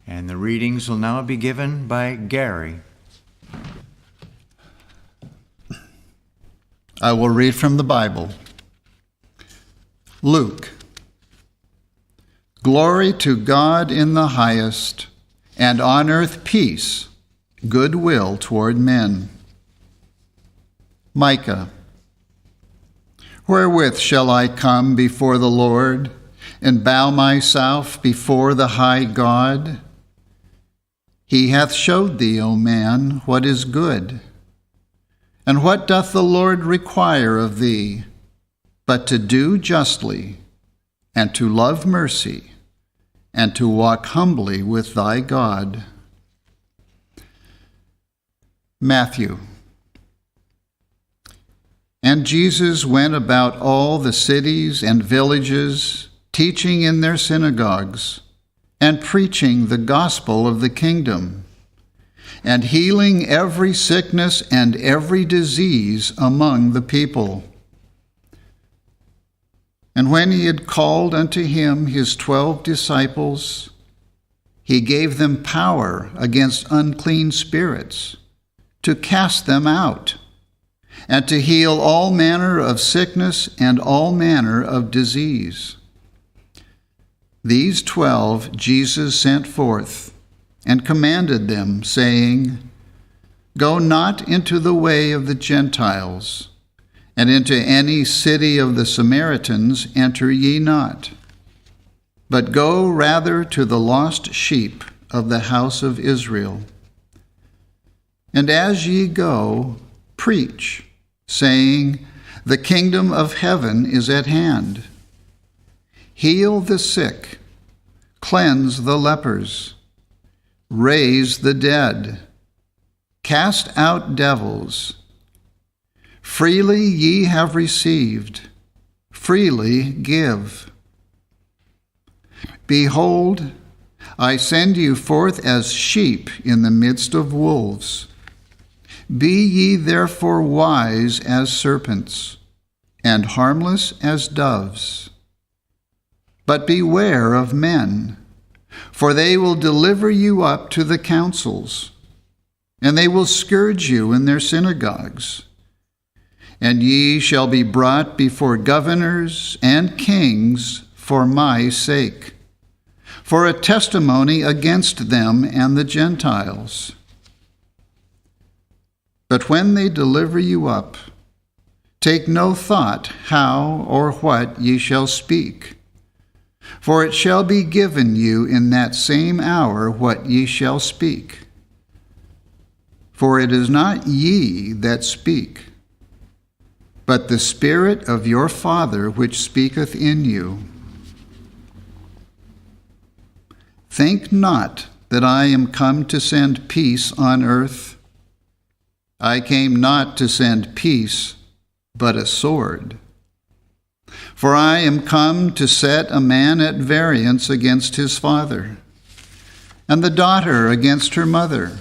And the readings will now be given by Gary. I will read from the Bible. Luke. Glory to God in the highest, and on earth peace, goodwill toward men. Micah. Wherewith shall I come before the Lord, and bow myself before the high God? He hath showed thee, O man, what is good. And what doth the Lord require of thee, but to do justly, and to love mercy, and to walk humbly with thy God? Matthew. And Jesus went about all the cities and villages, teaching in their synagogues, and preaching the gospel of the kingdom, and healing every sickness and every disease among the people. And when he had called unto him his 12 disciples, he gave them power against unclean spirits, to cast them out, and to heal all manner of sickness and all manner of disease. These 12 Jesus sent forth, and commanded them, saying, Go not into the way of the Gentiles, and into any city of the Samaritans enter ye not, but go rather to the lost sheep of the house of Israel. And as ye go, preach, saying, The kingdom of heaven is at hand. Heal the sick, cleanse the lepers, raise the dead, cast out devils. Freely ye have received, freely give. Behold, I send you forth as sheep in the midst of wolves. Be ye therefore wise as serpents, and harmless as doves. But beware of men, for they will deliver you up to the councils, and they will scourge you in their synagogues. And ye shall be brought before governors and kings for my sake, for a testimony against them and the Gentiles. But when they deliver you up, take no thought how or what ye shall speak, for it shall be given you in that same hour what ye shall speak. For it is not ye that speak, but the Spirit of your Father which speaketh in you. Think not that I am come to send peace on earth. I came not to send peace, but a sword. For I am come to set a man at variance against his father, and the daughter against her mother,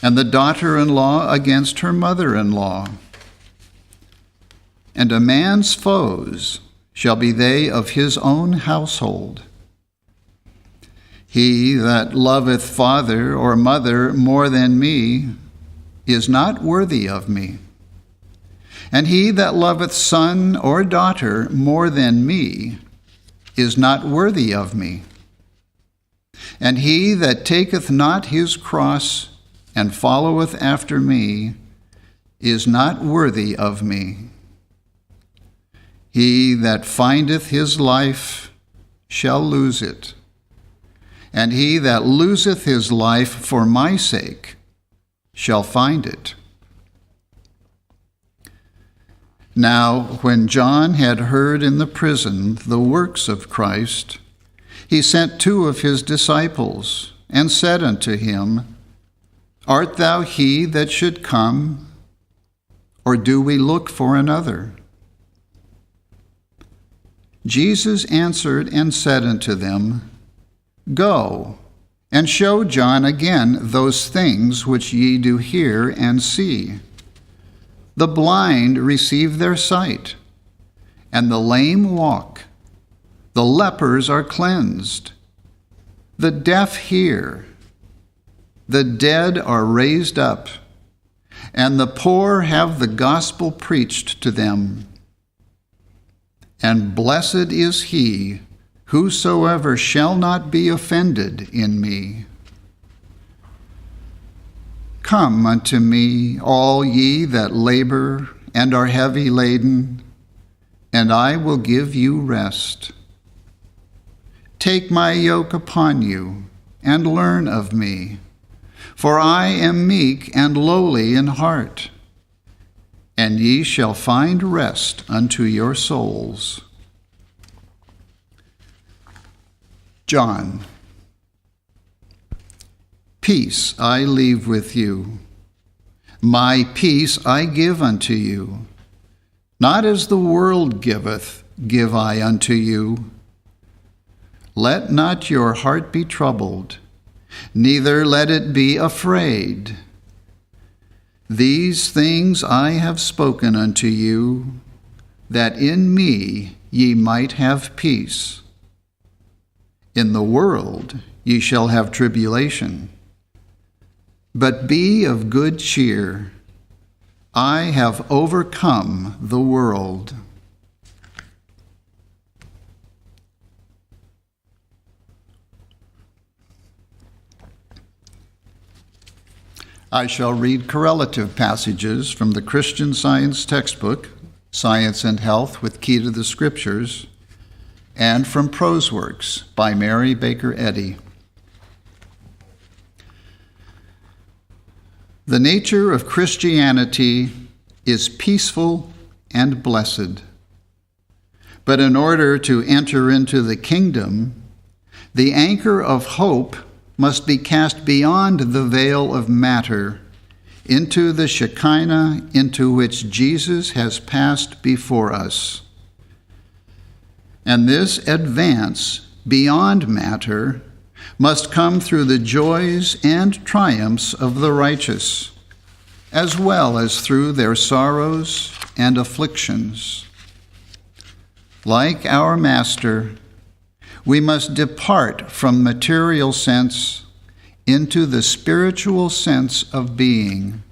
and the daughter-in-law against her mother-in-law. And a man's foes shall be they of his own household. He that loveth father or mother more than me is not worthy of me. And he that loveth son or daughter more than me is not worthy of me. And he that taketh not his cross and followeth after me is not worthy of me. He that findeth his life shall lose it, and he that loseth his life for my sake shall find it. Now, when John had heard in the prison the works of Christ, he sent 2 of his disciples, and said unto him, Art thou he that should come, or do we look for another? Jesus answered and said unto them, Go, and show John again those things which ye do hear and see. The blind receive their sight, and the lame walk. The lepers are cleansed. the deaf hear, the dead are raised up, and the poor have the gospel preached to them. And blessed is he whosoever shall not be offended in me. Come unto me, all ye that labor and are heavy laden, and I will give you rest. Take my yoke upon you, and learn of me, for I am meek and lowly in heart, and ye shall find rest unto your souls. John. Peace I leave with you. My peace I give unto you. Not as the world giveth, give I unto you. Let not your heart be troubled, neither let it be afraid. These things I have spoken unto you, that in me ye might have peace. In the world ye shall have tribulation. But be of good cheer. I have overcome the world. I shall read correlative passages from the Christian Science textbook, Science and Health with Key to the Scriptures, and from Prose Works by Mary Baker Eddy. The nature of Christianity is peaceful and blessed. But in order to enter into the kingdom, the anchor of hope must be cast beyond the veil of matter into the Shekinah into which Jesus has passed before us. And this advance beyond matter must come through the joys and triumphs of the righteous, as well as through their sorrows and afflictions. Like our Master, we must depart from material sense into the spiritual sense of being.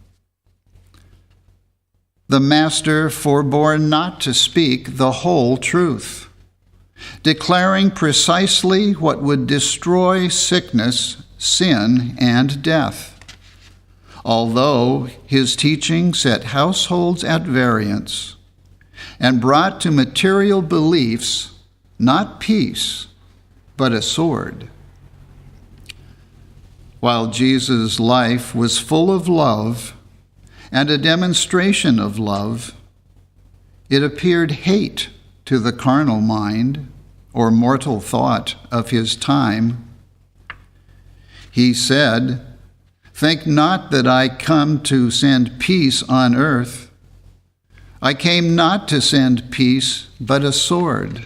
The Master forbore not to speak the whole truth, declaring precisely what would destroy sickness, sin, and death. Although his teaching set households at variance and brought to material beliefs not peace, but a sword. While Jesus' life was full of love and a demonstration of love, it appeared hate to the carnal mind or mortal thought of his time. He said, "Think not that I come to send peace on earth. I came not to send peace, but a sword.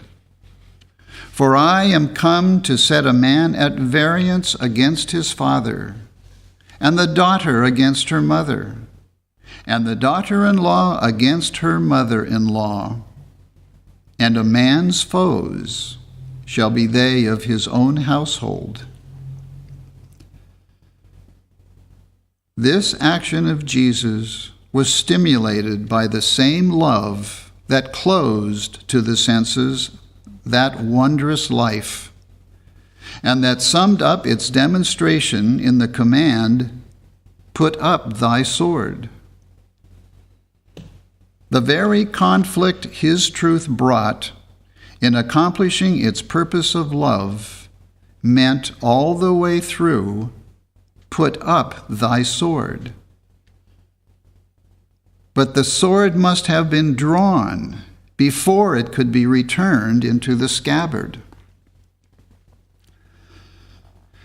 For I am come to set a man at variance against his father, and the daughter against her mother, and the daughter-in-law against her mother-in-law. And a man's foes shall be they of his own household." This action of Jesus was stimulated by the same love that closed to the senses that wondrous life, and that summed up its demonstration in the command, "Put up thy sword." The very conflict his truth brought in accomplishing its purpose of love meant all the way through, "Put up thy sword." But the sword must have been drawn before it could be returned into the scabbard.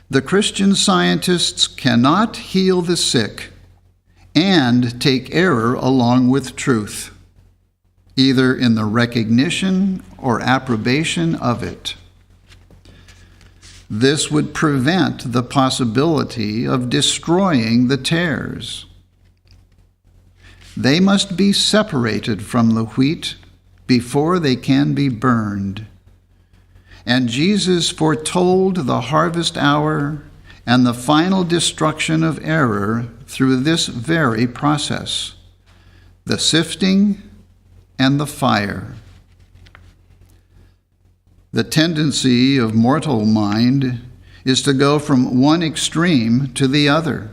The Christian Scientists cannot heal the sick and take error along with truth, either in the recognition or approbation of it. This would prevent the possibility of destroying the tares. They must be separated from the wheat before they can be burned, And Jesus foretold the harvest hour and the final destruction of error through this very process, the sifting and the fire. The tendency of mortal mind is to go from one extreme to the other.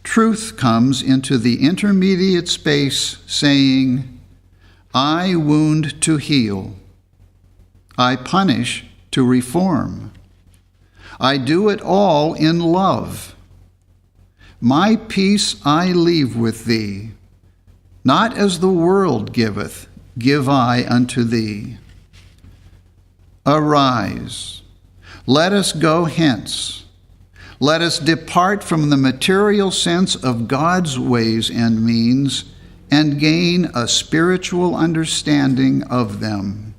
Truth comes into the intermediate space saying, I wound to heal. I punish to reform. I do it all in love. My peace I leave with thee. Not as the world giveth, give I unto thee. Arise, let us go hence. Let us depart from the material sense of God's ways and means and gain a spiritual understanding of them.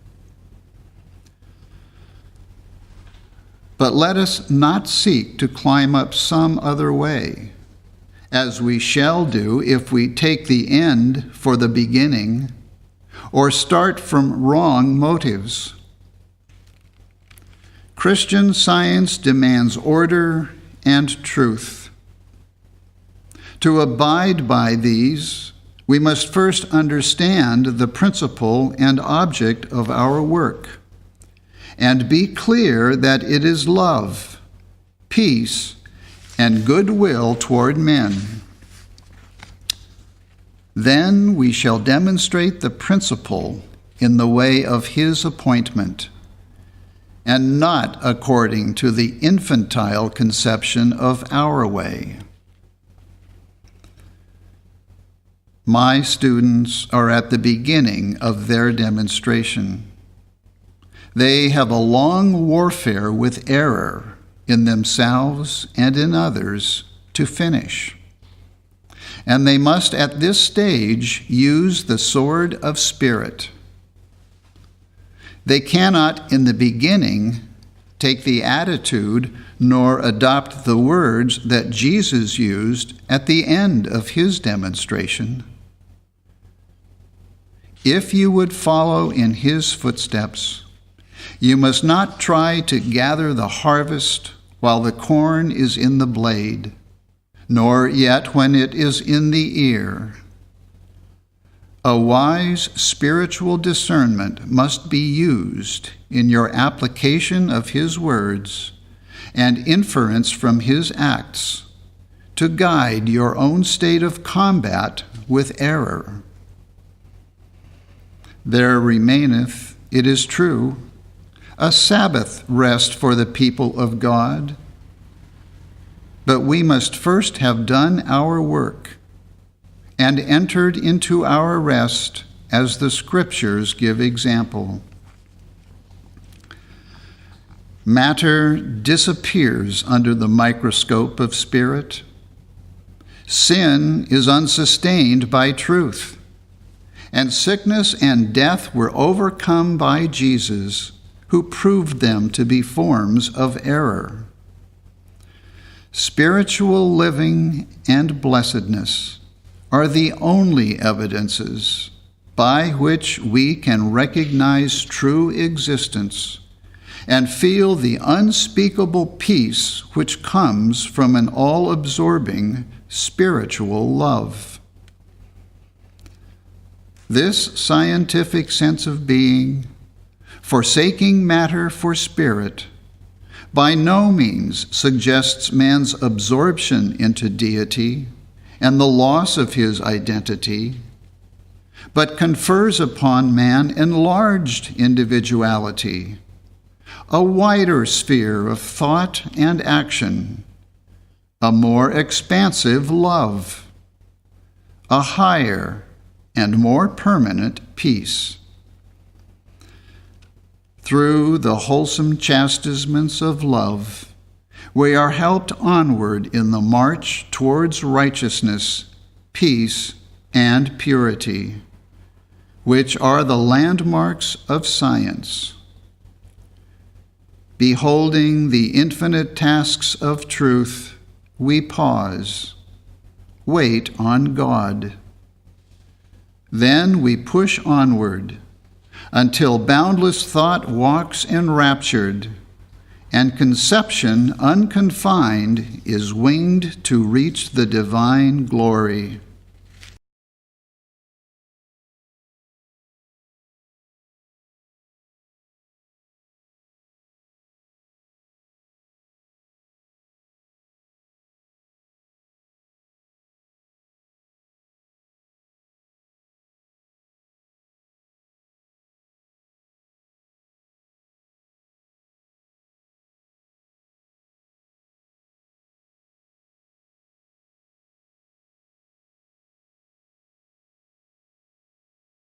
But let us not seek to climb up some other way, as we shall do if we take the end for the beginning, or start from wrong motives. Christian Science demands order and truth. To abide by these, we must first understand the principle and object of our work, and be clear that it is love, peace, and goodwill toward men. Then we shall demonstrate the principle in the way of his appointment, and not according to the infantile conception of our way. My students are at the beginning of their demonstration. They have a long warfare with error in themselves and in others to finish. And they must at this stage use the sword of Spirit. They cannot in the beginning take the attitude nor adopt the words that Jesus used at the end of his demonstration. If you would follow in his footsteps, you must not try to gather the harvest while the corn is in the blade, nor yet when it is in the ear. A wise spiritual discernment must be used in your application of his words and inference from his acts to guide your own state of combat with error. There remaineth, it is true, a Sabbath rest for the people of God. But we must first have done our work and entered into our rest as the Scriptures give example. Matter disappears under the microscope of spirit. Sin is unsustained by truth, and sickness and death were overcome by Jesus, who proved them to be forms of error. Spiritual living and blessedness are the only evidences by which we can recognize true existence and feel the unspeakable peace which comes from an all-absorbing spiritual love. This scientific sense of being, forsaking matter for spirit, by no means suggests man's absorption into deity and the loss of his identity, but confers upon man enlarged individuality, a wider sphere of thought and action, a more expansive love, a higher and more permanent peace. Through the wholesome chastisements of love, we are helped onward in the march towards righteousness, peace, and purity, which are the landmarks of science. Beholding the infinite tasks of truth, we pause, wait on God. Then we push onward, until boundless thought walks enraptured, and conception unconfined is winged to reach the divine glory.